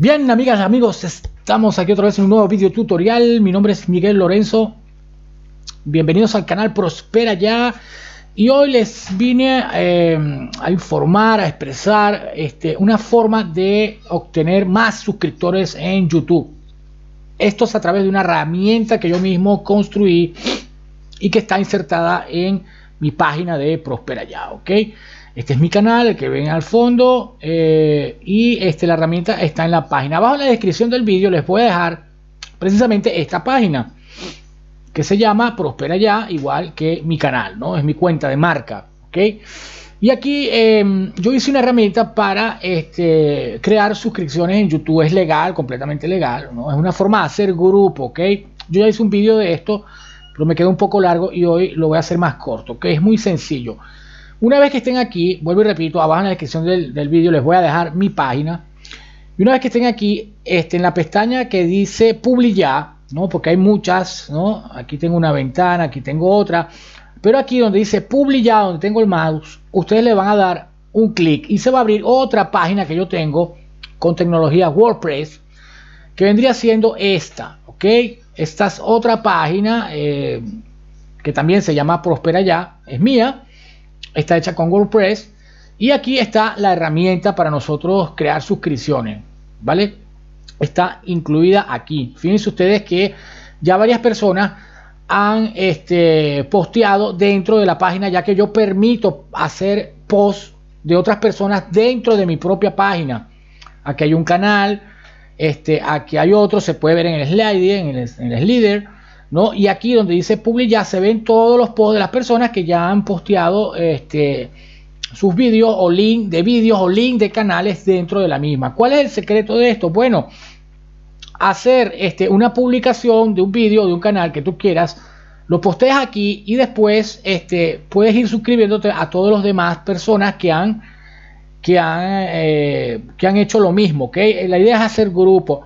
Bien, amigas, amigos, estamos aquí otra vez en un nuevo video tutorial. Mi nombre es Miguel Lorenzo. Bienvenidos al canal Prospera Ya. Y hoy les vine a informar, a expresar una forma de obtener más suscriptores en YouTube. Esto es a través de una herramienta que yo mismo construí y que está insertada en mi página de Prospera Ya, ¿ok? Este es mi canal, el que ven al fondo, y la herramienta está en la página. Abajo en la descripción del vídeo les voy a dejar precisamente esta página que se llama Prospera Ya, igual que mi canal, ¿no? Es mi cuenta de marca, ¿ok? Y aquí yo hice una herramienta para crear suscripciones en YouTube. Es legal, completamente legal, ¿no? Es una forma de hacer grupo, ¿ok? Yo ya hice un vídeo de esto, pero me quedó un poco largo y hoy lo voy a hacer más corto, ¿ok? Es muy sencillo. Una vez que estén aquí, vuelvo y repito, abajo en la descripción del vídeo les voy a dejar mi página. Y una vez que estén aquí, en la pestaña que dice Publicar, ¿no? Porque hay muchas, ¿no? Aquí tengo una ventana, aquí tengo otra. Pero aquí donde dice Publicar, donde tengo el mouse, ustedes le van a dar un clic y se va a abrir otra página que yo tengo con tecnología WordPress, que vendría siendo esta, ¿ok? Esta es otra página que también se llama Prospera Ya, es mía. Está hecha con WordPress y aquí está la herramienta para nosotros crear suscripciones, ¿vale? Está incluida aquí. Fíjense ustedes que ya varias personas han posteado dentro de la página, ya que yo permito hacer posts de otras personas dentro de mi propia página. Aquí hay un canal, aquí hay otro, se puede ver en el slider, ¿no? Y aquí donde dice Publicar se ven todos los posts de las personas que ya han posteado sus vídeos o link de vídeos o link de canales dentro de la misma. ¿Cuál es el secreto de esto? Bueno, hacer una publicación de un vídeo de un canal que tú quieras, lo posteas aquí y después puedes ir suscribiéndote a todos los demás personas que han hecho lo mismo, ¿ok? La idea es hacer grupo.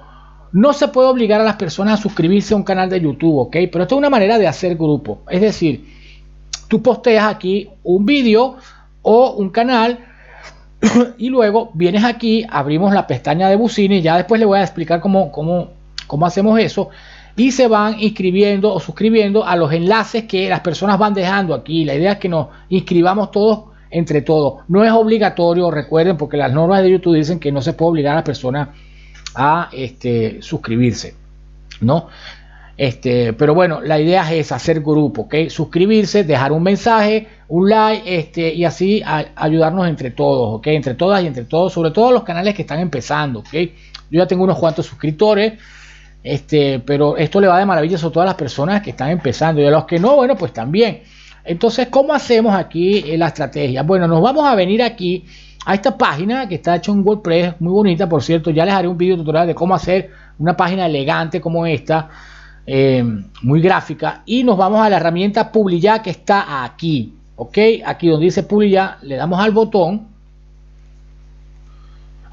No se puede obligar a las personas a suscribirse a un canal de YouTube, ¿ok? Pero esto es una manera de hacer grupo. Es decir, tú posteas aquí un vídeo o un canal y luego vienes aquí, abrimos la pestaña de bocina y ya después les voy a explicar cómo hacemos eso. Y se van inscribiendo o suscribiendo a los enlaces que las personas van dejando aquí. La idea es que nos inscribamos todos entre todos. No es obligatorio, recuerden, porque las normas de YouTube dicen que no se puede obligar a las personas a suscribirse, ¿no? Pero bueno, la idea es hacer grupo, ¿ok? Suscribirse, dejar un mensaje, un like, y así ayudarnos entre todos, ¿ok? Entre todas y entre todos, sobre todo los canales que están empezando, ¿ok? Yo ya tengo unos cuantos suscriptores, pero esto le va de maravilla a todas las personas que están empezando y a los que no, bueno, pues también. Entonces, ¿cómo hacemos aquí la estrategia? Bueno, nos vamos a venir aquí a esta página que está hecha en WordPress, muy bonita, por cierto. Ya les haré un video tutorial de cómo hacer una página elegante como esta, muy gráfica. Y nos vamos a la herramienta Publicar que está aquí, ok. Aquí donde dice Publicar, le damos al botón.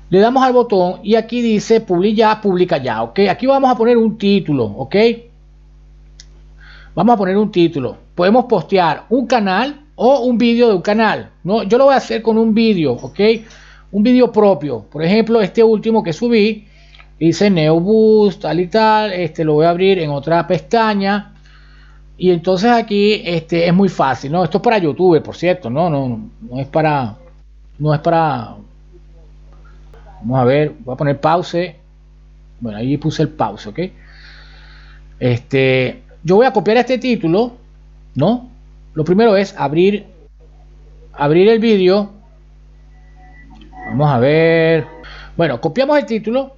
Le damos al botón y aquí dice Publicar, publica ya, ok. Aquí vamos a poner un título, ok. Vamos a poner un título. Podemos postear un canal o un vídeo de un canal, ¿no? Yo lo voy a hacer con un vídeo, ¿ok? Un vídeo propio. Por ejemplo, este último que subí, dice Neoboost, tal y tal. Lo voy a abrir en otra pestaña. Y entonces aquí es muy fácil, ¿no? Esto es para YouTube, por cierto, no es para... Vamos a ver, voy a poner pause. Bueno, ahí puse el pause, ¿ok? Yo voy a copiar este título, ¿no? Lo primero es abrir el vídeo. Vamos a ver. Bueno, copiamos el título.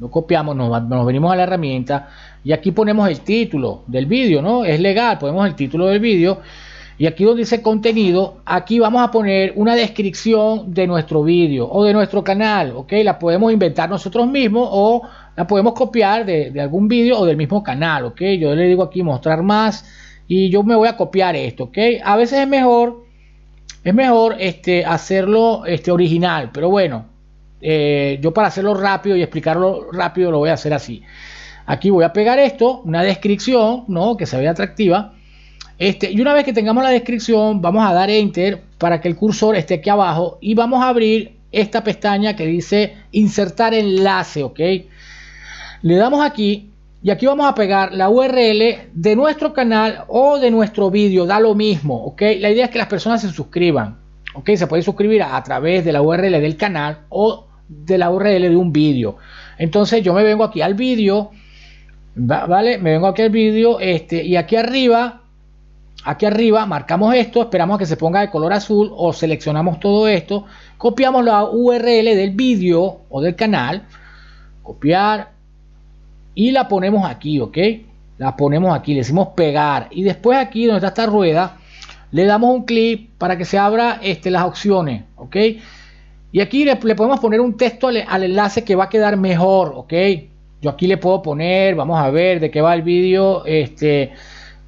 Lo copiamos, nos venimos a la herramienta y aquí ponemos el título del vídeo, ¿no? Es legal, ponemos el título del vídeo. Y aquí donde dice contenido, aquí vamos a poner una descripción de nuestro vídeo o de nuestro canal, ¿ok? La podemos inventar nosotros mismos o la podemos copiar de algún vídeo o del mismo canal, ¿ok? Yo le digo aquí mostrar más y yo me voy a copiar esto, ¿ok? A veces es mejor hacerlo original, pero bueno, yo para hacerlo rápido y explicarlo rápido lo voy a hacer así. Aquí voy a pegar esto, una descripción, ¿no? Que se vea atractiva. Y una vez que tengamos la descripción, vamos a dar enter para que el cursor esté aquí abajo y vamos a abrir esta pestaña que dice insertar enlace, ok. Le damos aquí y aquí vamos a pegar la URL de nuestro canal o de nuestro vídeo, da lo mismo, ok. La idea es que las personas se suscriban, ok. Se puede suscribir a través de la URL del canal o de la URL de un vídeo. Entonces yo me vengo aquí al vídeo, vale, me vengo aquí al vídeo, y aquí arriba marcamos esto, esperamos a que se ponga de color azul o seleccionamos todo esto, copiamos la URL del vídeo o del canal, copiar, y la ponemos aquí, ok. La ponemos aquí, le decimos pegar, y después aquí donde está esta rueda le damos un clic para que se abra las opciones, ok. Y aquí le podemos poner un texto al enlace que va a quedar mejor, ok. Yo aquí le puedo poner, vamos a ver de qué va el vídeo,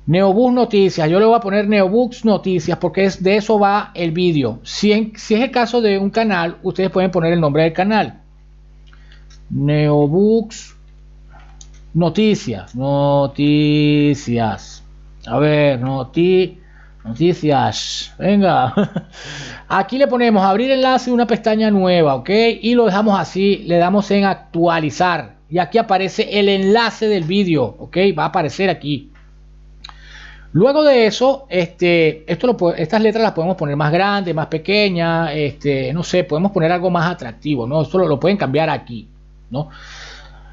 Neobus Noticias. Yo le voy a poner Neobus Noticias porque de eso va el vídeo. Si es el caso de un canal, ustedes pueden poner el nombre del canal, Neobus Noticias. A ver, noticias. Venga. Aquí le ponemos abrir enlace, una pestaña nueva, ok. Y lo dejamos así. Le damos en actualizar. Y aquí aparece el enlace del vídeo, ok. Va a aparecer aquí. Luego de eso, estas letras las podemos poner más grandes, más pequeñas. No sé, podemos poner algo más atractivo, ¿no? Esto lo pueden cambiar aquí, ¿no?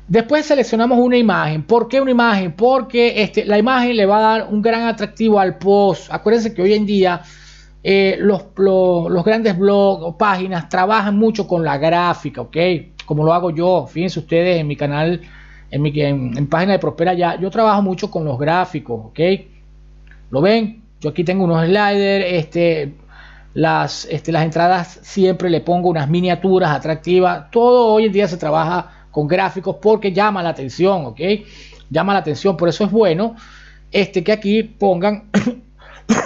Después seleccionamos una imagen. ¿Por qué una imagen? Porque la imagen le va a dar un gran atractivo al post. Acuérdense que hoy en día los grandes blogs o páginas trabajan mucho con la gráfica, ¿ok? Como lo hago yo. Fíjense ustedes en mi canal, en página de Prospera Ya, yo trabajo mucho con los gráficos, ¿ok? ¿Lo ven? Yo aquí tengo unos sliders, las entradas siempre le pongo unas miniaturas atractivas. Todo hoy en día se trabaja con gráficos porque llama la atención, ok. Llama la atención, por eso es bueno que aquí pongan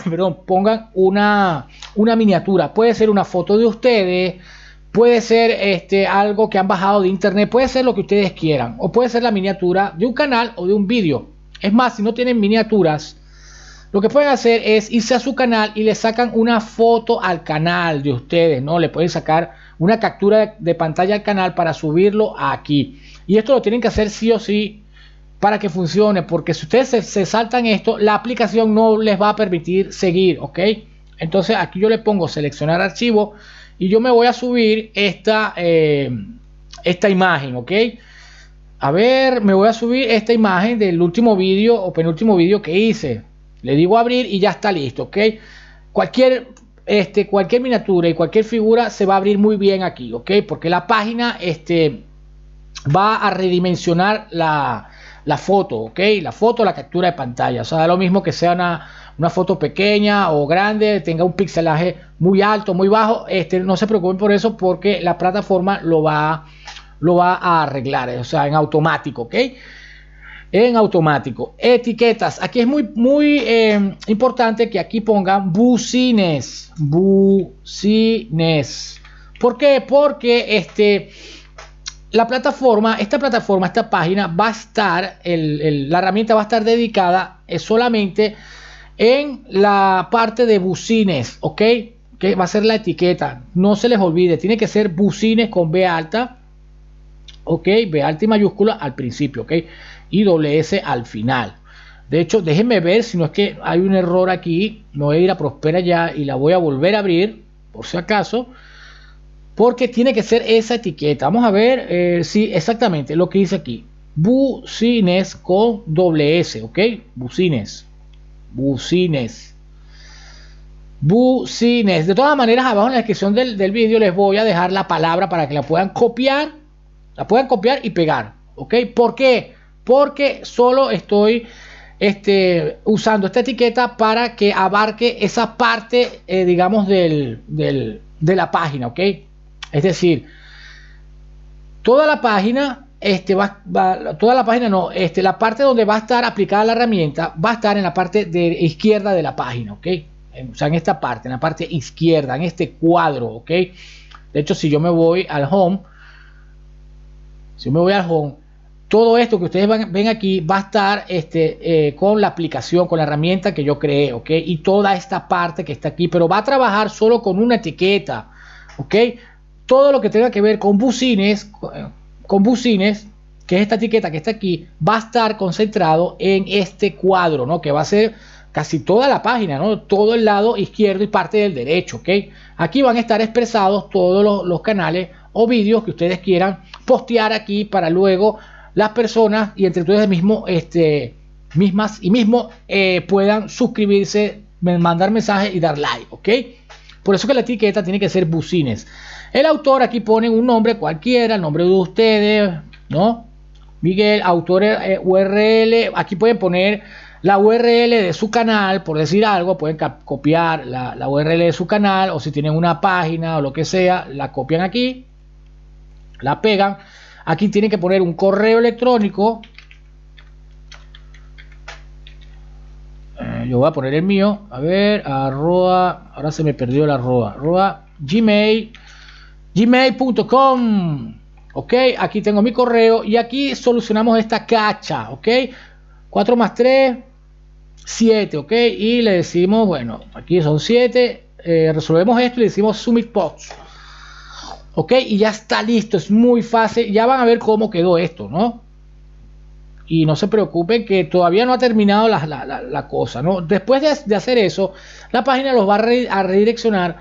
perdón, pongan una miniatura. Puede ser una foto de ustedes, puede ser algo que han bajado de internet, puede ser lo que ustedes quieran, o puede ser la miniatura de un canal o de un vídeo. Es más, si no tienen miniaturas, lo que pueden hacer es irse a su canal y le sacan una foto al canal de ustedes, ¿no? Le pueden sacar una captura de pantalla al canal para subirlo aquí. Y esto lo tienen que hacer sí o sí para que funcione, porque si ustedes se saltan esto, la aplicación no les va a permitir seguir, ¿ok? Entonces aquí yo le pongo seleccionar archivo y yo me voy a subir esta imagen, ¿ok? A ver, me voy a subir esta imagen del último vídeo o penúltimo vídeo que hice. Le digo abrir y ya está listo, ok. Cualquier miniatura y cualquier figura se va a abrir muy bien aquí, ok, porque la página va a redimensionar la foto, ok, la captura de pantalla. O sea, da lo mismo que sea una foto pequeña o grande, tenga un pixelaje muy alto, muy bajo, no se preocupen por eso porque la plataforma lo va a arreglar, o sea, en automático, ok. En automático. Etiquetas, aquí es muy importante que aquí pongan bucines. ¿Por qué? Porque esta página va a estar, la herramienta va a estar dedicada solamente en la parte de bucines, ok, que va a ser la etiqueta. No se les olvide, tiene que ser bucines con B alta, ok, B alta y mayúscula al principio, ok, y doble S al final. De hecho, déjenme ver si no es que hay un error aquí. Me voy a ir a Prospera Ya y la voy a volver a abrir por si acaso, porque tiene que ser esa etiqueta. Vamos a ver si exactamente lo que dice aquí, bucines con doble S, ok, bucines. De todas maneras, abajo en la descripción del vídeo les voy a dejar la palabra para que la puedan copiar y pegar, ok. ¿Por qué? Porque solo estoy usando esta etiqueta para que abarque esa parte, digamos, de la página, ok. Es decir, toda la página, la parte donde va a estar aplicada la herramienta va a estar en la parte de izquierda de la página, ok. O sea, en esta parte, en la parte izquierda, en este cuadro, ok. De hecho, si yo me voy al home, todo esto que ustedes ven aquí va a estar con la aplicación, con la herramienta que yo creé, ok, y toda esta parte que está aquí, pero va a trabajar solo con una etiqueta, ok. todo lo que tenga que ver con bucines, que es esta etiqueta que está aquí, va a estar concentrado en este cuadro, ¿no? Que va a ser casi toda la página, ¿no? Todo el lado izquierdo y parte del derecho, ¿ok? Aquí van a estar expresados todos los canales o vídeos que ustedes quieran postear aquí para luego las personas y entre ustedes mismos, puedan suscribirse, mandar mensajes y dar like, ¿ok? Por eso que la etiqueta tiene que ser bucines. El autor aquí pone un nombre cualquiera, el nombre de ustedes, ¿no? Miguel, autor URL, aquí pueden poner la URL de su canal, por decir algo, pueden copiar la URL de su canal, o si tienen una página o lo que sea, la copian aquí, la pegan. Aquí tienen que poner un correo electrónico. Yo voy a poner el mío, a ver, ahora se me perdió el arroba, gmail.com. ok, aquí tengo mi correo y aquí solucionamos esta cacha, ok, 4 más 3, 7, ok, y le decimos, bueno, aquí son 7, resolvemos esto y le decimos submit post, ok, y ya está listo, es muy fácil, ya van a ver cómo quedó esto, ¿no? Y no se preocupen que todavía no ha terminado la cosa, ¿no? Después de hacer eso, la página los va a redireccionar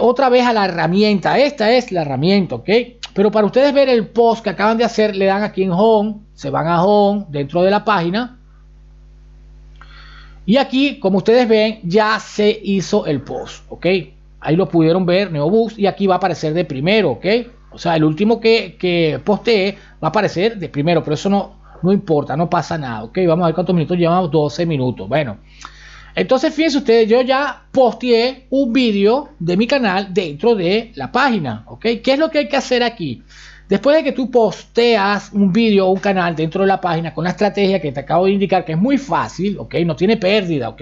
otra vez a la herramienta. Esta es la herramienta, ¿ok? Pero para ustedes ver el post que acaban de hacer, le dan aquí en Home, se van a Home dentro de la página. Y aquí, como ustedes ven, ya se hizo el post, ¿ok? Ahí lo pudieron ver, Neobooks, y aquí va a aparecer de primero, ¿ok? O sea, el último que posteé va a aparecer de primero, pero eso no importa, no pasa nada, ok, vamos a ver cuántos minutos llevamos, 12 minutos, bueno, entonces fíjense ustedes, yo ya posteé un vídeo de mi canal dentro de la página, ok, ¿qué es lo que hay que hacer aquí? Después de que tú posteas un vídeo o un canal dentro de la página con la estrategia que te acabo de indicar, que es muy fácil, ok, no tiene pérdida, ok,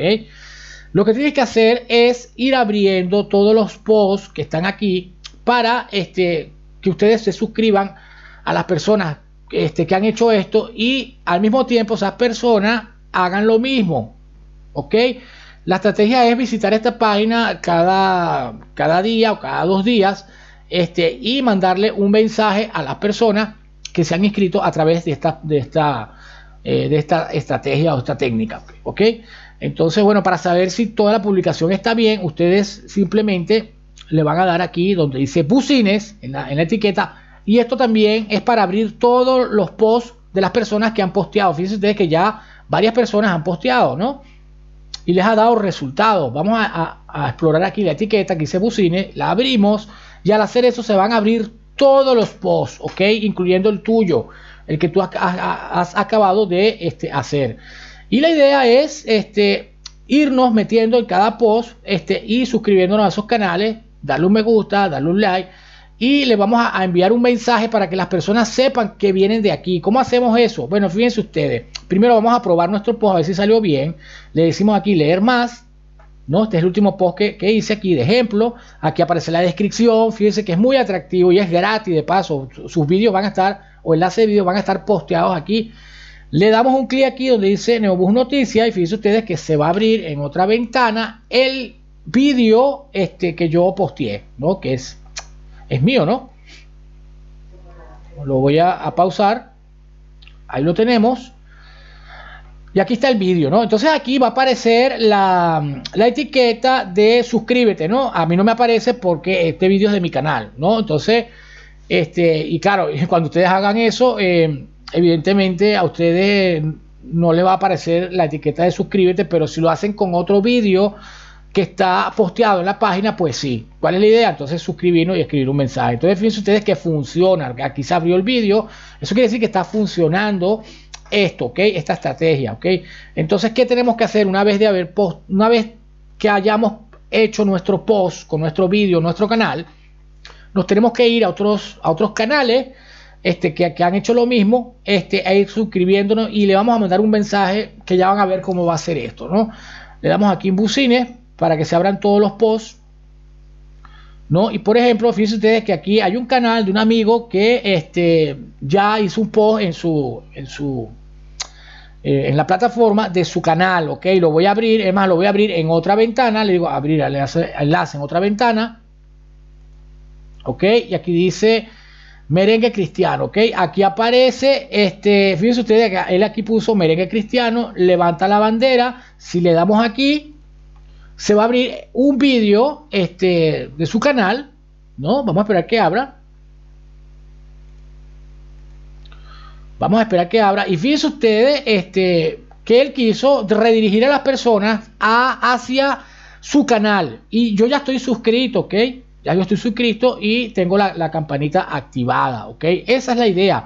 lo que tienes que hacer es ir abriendo todos los posts que están aquí para que ustedes se suscriban a las personas que han hecho esto y al mismo tiempo esas personas hagan lo mismo, ok. La estrategia es visitar esta página cada día o cada 2 días y mandarle un mensaje a las personas que se han inscrito a través de esta estrategia o esta técnica, ok. Entonces, bueno, para saber si toda la publicación está bien, ustedes simplemente le van a dar aquí donde dice bucines en la etiqueta. Y esto también es para abrir todos los posts de las personas que han posteado. Fíjense ustedes que ya varias personas han posteado, ¿no? Y les ha dado resultados. Vamos a explorar aquí la etiqueta que dice bucines. La abrimos y al hacer eso se van a abrir todos los posts, ¿ok? Incluyendo el tuyo, el que tú has acabado de hacer. Y la idea es irnos metiendo en cada post y suscribiéndonos a esos canales, darle un me gusta, darle un like. Y le vamos a enviar un mensaje para que las personas sepan que vienen de aquí. ¿Cómo hacemos eso? Bueno, fíjense ustedes. Primero vamos a probar nuestro post a ver si salió bien. Le decimos aquí leer más, ¿no? Este es el último post que hice aquí de ejemplo. Aquí aparece la descripción. Fíjense que es muy atractivo y es gratis de paso. Sus vídeos van a estar, o enlaces de vídeos van a estar posteados aquí. Le damos un clic aquí donde dice Neobooks Noticias y fíjense ustedes que se va a abrir en otra ventana el vídeo que yo posteé, ¿no? Que es mío, ¿no? Lo voy a pausar. Ahí lo tenemos. Y aquí está el vídeo, ¿no? Entonces aquí va a aparecer la etiqueta de suscríbete, ¿no? A mí no me aparece porque este vídeo es de mi canal, ¿no? Entonces, y claro, cuando ustedes hagan eso, evidentemente a ustedes no les va a aparecer la etiqueta de suscríbete, pero si lo hacen con otro vídeo que está posteado en la página, pues sí. ¿Cuál es la idea? Entonces suscribirnos y escribir un mensaje. Entonces fíjense ustedes que funciona. Aquí se abrió el vídeo. Eso quiere decir que está funcionando esto, ¿ok? Esta estrategia, ¿ok? Entonces, ¿qué tenemos que hacer una vez que hayamos hecho nuestro post con nuestro vídeo, nuestro canal? Nos tenemos que ir a otros canales que han hecho lo mismo, a ir suscribiéndonos y le vamos a mandar un mensaje que ya van a ver cómo va a ser esto, ¿no? Le damos aquí en bucines para que se abran todos los posts, ¿no? Y por ejemplo, fíjense ustedes que aquí hay un canal de un amigo que ya hizo un post en la plataforma de su canal, ¿ok? Lo voy a abrir, es más, lo voy a abrir en otra ventana, le digo abrir enlace en otra ventana, ok, y aquí dice merengue cristiano, ok, aquí aparece, fíjense ustedes que él aquí puso merengue cristiano, levanta la bandera, si le damos aquí, se va a abrir un vídeo, de su canal, ¿no? Vamos a esperar que abra. Vamos a esperar que abra. Y fíjense ustedes, que él quiso redirigir a las personas hacia su canal. Y yo ya estoy suscrito, ok. Ya yo estoy suscrito y tengo la campanita activada, ok. Esa es la idea,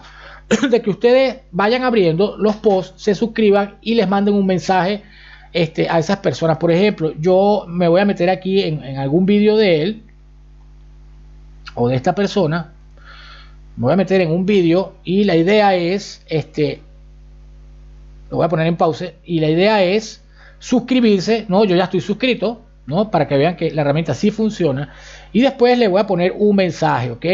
de que ustedes vayan abriendo los posts, se suscriban y les manden un mensaje a esas personas. Por ejemplo, yo me voy a meter aquí en algún vídeo de él o de esta persona. Me voy a meter en un vídeo y la idea es, lo voy a poner en pausa, y la idea es suscribirse, ¿no? Yo ya estoy suscrito, ¿no? Para que vean que la herramienta sí funciona. Y después le voy a poner un mensaje, ¿ok?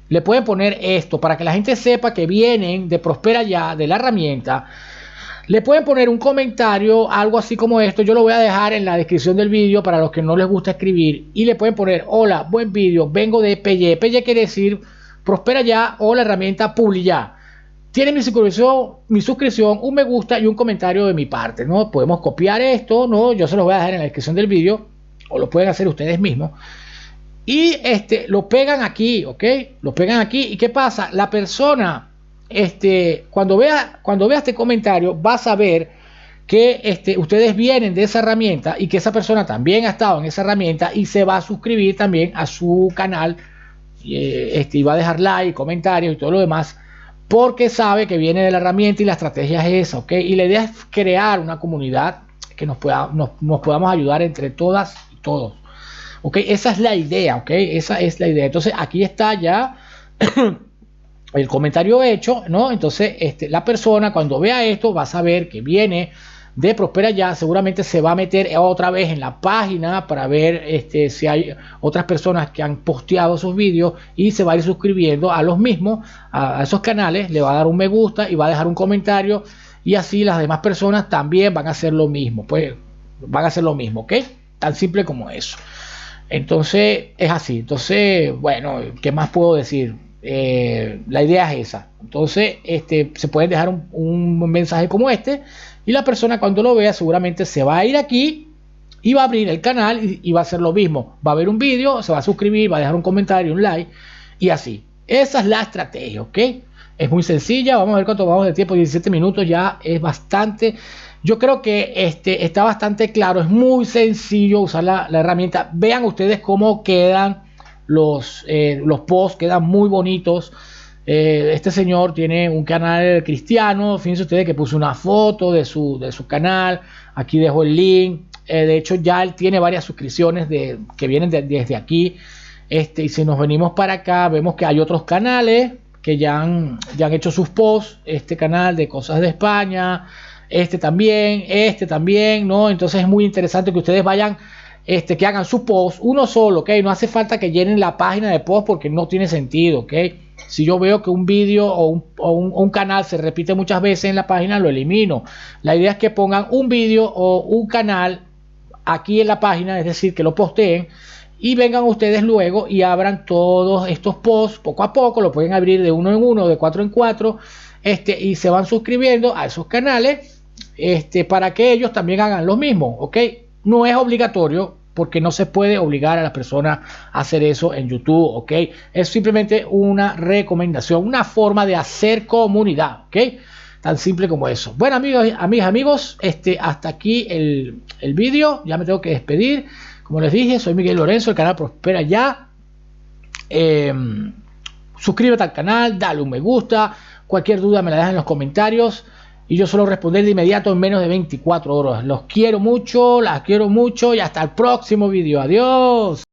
Le pueden poner esto para que la gente sepa que vienen de Prospera Ya, de la herramienta. Le pueden poner un comentario, algo así como esto. Yo lo voy a dejar en la descripción del vídeo para los que no les gusta escribir. Y le pueden poner, hola, buen vídeo, vengo de PY. PY quiere decir Prospera Ya o la herramienta Publi Ya. Tiene mi suscripción, un me gusta y un comentario de mi parte, ¿no? Podemos copiar esto, ¿no? Yo se los voy a dejar en la descripción del vídeo, o lo pueden hacer ustedes mismos. Y lo pegan aquí, ¿ok? Lo pegan aquí. ¿Y qué pasa? La persona, cuando vea este comentario, va a saber que ustedes vienen de esa herramienta y que esa persona también ha estado en esa herramienta y se va a suscribir también a su canal. Y va a dejar like, comentarios y todo lo demás, porque sabe que viene de la herramienta y la estrategia es esa, ¿ok? Y la idea es crear una comunidad que nos podamos ayudar entre todas y todos, ¿ok? Esa es la idea, ¿ok? Esa es la idea. Entonces aquí está ya el comentario hecho, ¿no? Entonces la persona cuando vea esto va a saber que viene de Prospera Ya, seguramente se va a meter otra vez en la página para ver si hay otras personas que han posteado sus vídeos y se va a ir suscribiendo a los mismos, a esos canales, le va a dar un me gusta y va a dejar un comentario y así las demás personas también van a hacer lo mismo, pues van a hacer lo mismo, ¿ok? Tan simple como eso. Entonces es así. Entonces, bueno, ¿qué más puedo decir? La idea es esa. Entonces se pueden dejar un mensaje como y la persona cuando lo vea seguramente se va a ir aquí y va a abrir el canal y va a hacer lo mismo, va a ver un vídeo, se va a suscribir, va a dejar un comentario, un like y así. Esa es la estrategia, ¿ok? Es muy sencilla. Vamos a ver cuánto vamos de tiempo. 17 minutos ya es bastante. Yo creo que está bastante claro. Es muy sencillo usar la herramienta. Vean ustedes cómo quedan los posts, quedan muy bonitos. Este señor tiene un canal cristiano. Fíjense ustedes que puso una foto de su canal. Aquí dejo el link. De hecho ya él tiene varias suscripciones que vienen desde aquí. Y si nos venimos para acá, vemos que hay otros canales que ya han hecho sus posts. Este canal de cosas de España, también, ¿no? Entonces es muy interesante que ustedes vayan, que hagan su post, uno solo, ¿ok? No hace falta que llenen la página de post porque no tiene sentido, ¿ok? Si yo veo que un vídeo o un canal se repite muchas veces en la página, lo elimino. La idea es que pongan un vídeo o un canal aquí en la página, es decir, que lo posteen y vengan ustedes luego y abran todos estos posts poco a poco. Lo pueden abrir de uno en uno, de cuatro en cuatro, y se van suscribiendo a esos canales, para que ellos también hagan lo mismo, ¿ok? No es obligatorio, porque no se puede obligar a las personas a hacer eso en YouTube, ¿ok? Es simplemente una recomendación, una forma de hacer comunidad, ¿ok? Tan simple como eso. Bueno, amigos, hasta aquí el vídeo. Ya me tengo que despedir. Como les dije, soy Miguel Lorenzo, el canal Prospera Ya. Suscríbete al canal, dale un me gusta. Cualquier duda me la dejas en los comentarios y yo suelo responder de inmediato en menos de 24 horas. Los quiero mucho, las quiero mucho y hasta el próximo vídeo. Adiós.